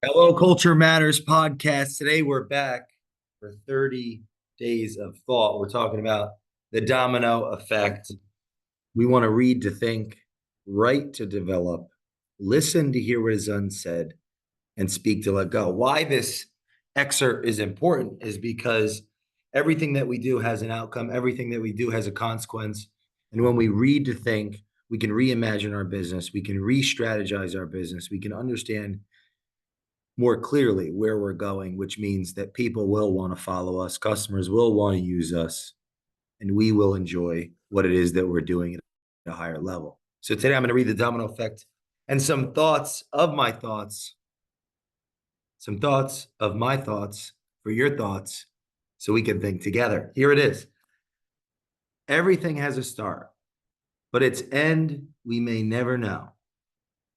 Hello, Culture Matters podcast. Today we're back for 30 days of thought. We're talking about the domino effect. We want to read to think, write to develop, listen to hear what is unsaid, and speak to let go. Why this excerpt is important is because everything that we do has an outcome, everything that we do has a consequence. And when we read to think, we can reimagine our business, we can re strategize our business, we can understand more clearly where we're going, which means that people will want to follow us, customers will want to use us, and we will enjoy what it is that we're doing at a higher level. So today I'm going to read the domino effect and some thoughts of my thoughts, some thoughts of my thoughts for your thoughts so we can think together. Here it is. Everything has a start, but its end we may never know.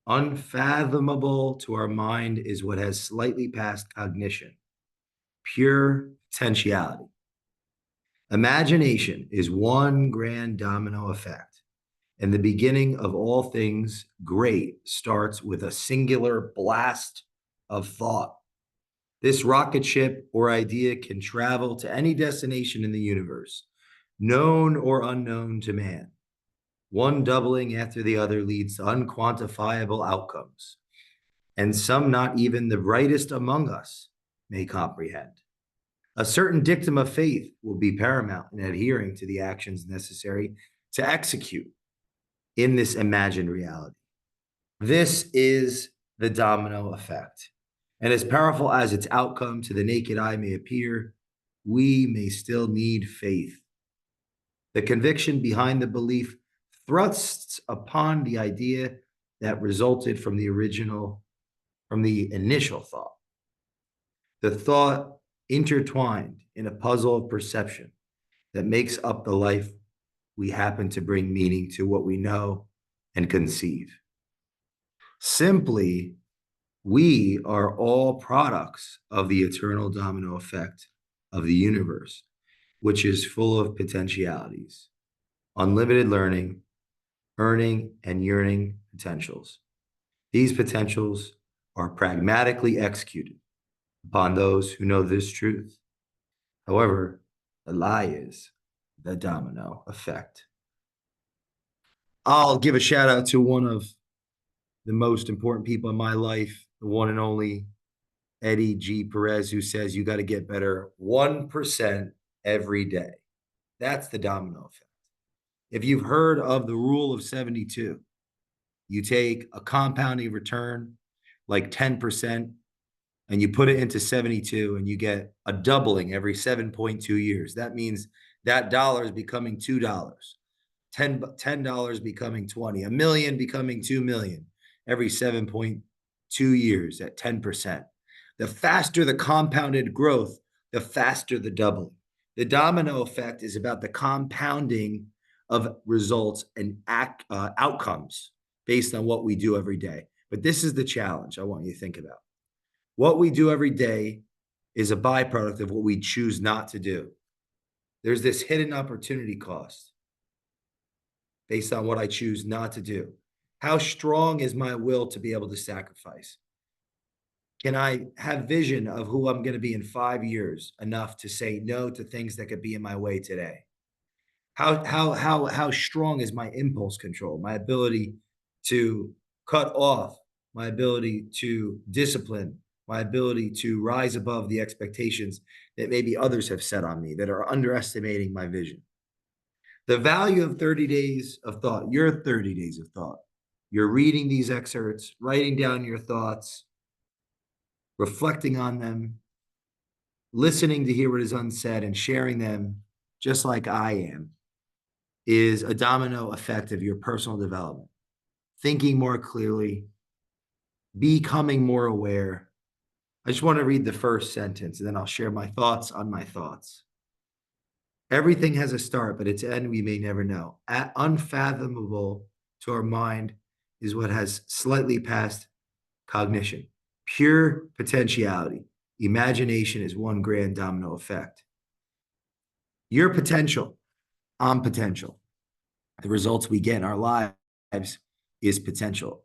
Unfathomable to our mind is what has slightly passed cognition. Pure potentiality. Imagination is one grand domino effect, and the beginning of all things great starts with a singular blast of thought. This rocket ship or idea can travel to any destination in the universe, known or unknown to man. One doubling after the other leads to unquantifiable outcomes, and some not even the brightest among us may comprehend. A certain dictum of faith will be paramount in adhering to the actions necessary to execute in this imagined reality. This is the domino effect. And as powerful as its outcome to the naked eye may appear, we may still need faith. The conviction behind the belief thrusts upon the idea that resulted from the initial thought. The thought intertwined in a puzzle of perception that makes up the life we happen to bring meaning to what we know and conceive. Simply, we are all products of the eternal domino effect of the universe, which is full of potentialities, unlimited learning, earning, and yearning potentials. These potentials are pragmatically executed upon those who know this truth. However, the lie is the domino effect. I'll give a shout out to one of the most important people in my life, the one and only Eddie G. Perez, who says you got to get better 1% every day. That's the domino effect. If you've heard of the rule of 72, you take a compounding return like 10% and you put it into 72 and you get a doubling every 7.2 years. That means that dollar is becoming $2, $10 becoming 20, a million becoming 2 million every 7.2 years at 10%. The faster the compounded growth, the faster the doubling. The domino effect is about the compounding of results and outcomes based on what we do every day. But this is the challenge I want you to think about. What we do every day is a byproduct of what we choose not to do. There's this hidden opportunity cost based on what I choose not to do. How strong is my will to be able to sacrifice? Can I have vision of who I'm going to be in 5 years enough to say no to things that could be in my way today? How strong is my impulse control, my ability to cut off, my ability to discipline, my ability to rise above the expectations that maybe others have set on me that are underestimating my vision? The value of 30 days of thought, your 30 days of thought. You're reading these excerpts, writing down your thoughts, reflecting on them, listening to hear what is unsaid, and sharing them just like I am, is a domino effect of your personal development. Thinking more clearly, becoming more aware. I just want to read the first sentence and then I'll share my thoughts on my thoughts. Everything has a start, but its end we may never know. Unfathomable to our mind is what has slightly passed cognition. Pure potentiality. Imagination is one grand domino effect. Your potential, I'm potential. The results we get in our lives is potential.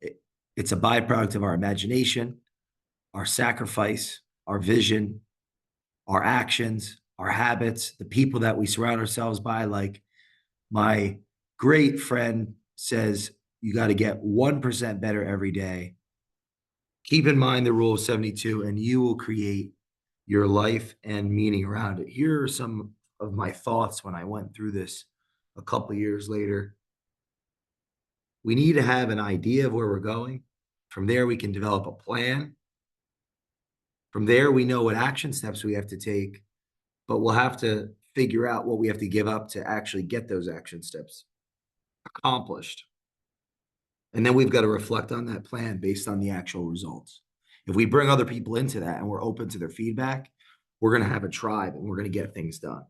It's a byproduct of our imagination. our sacrifice, our vision, our actions, our habits, the people that we surround ourselves by. Like my great friend says, you got to get 1% better every day. Keep in mind the rule of 72, and you will create your life and meaning around it. Here are some of my thoughts when I went through this a couple of years later. We need to have an idea of where we're going. From there, we can develop a plan. From there, we know what action steps we have to take, but we'll have to figure out what we have to give up to actually get those action steps accomplished. And then we've got to reflect on that plan based on the actual results. If we bring other people into that and we're open to their feedback, we're going to have a tribe and we're going to get things done.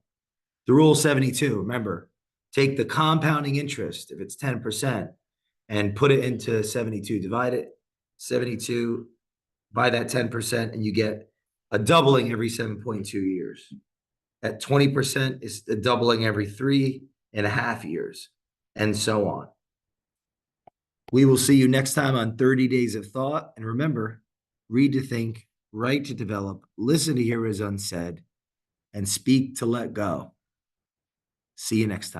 The rule 72, remember, take the compounding interest, if it's 10%, and put it into 72. Divide it 72 by that 10%, and you get a doubling every 7.2 years. At 20% is a doubling every 3.5 years, and so on. We will see you next time on 30 Days of Thought. And remember, read to think, write to develop, listen to hear what is unsaid, and speak to let go. See you next time.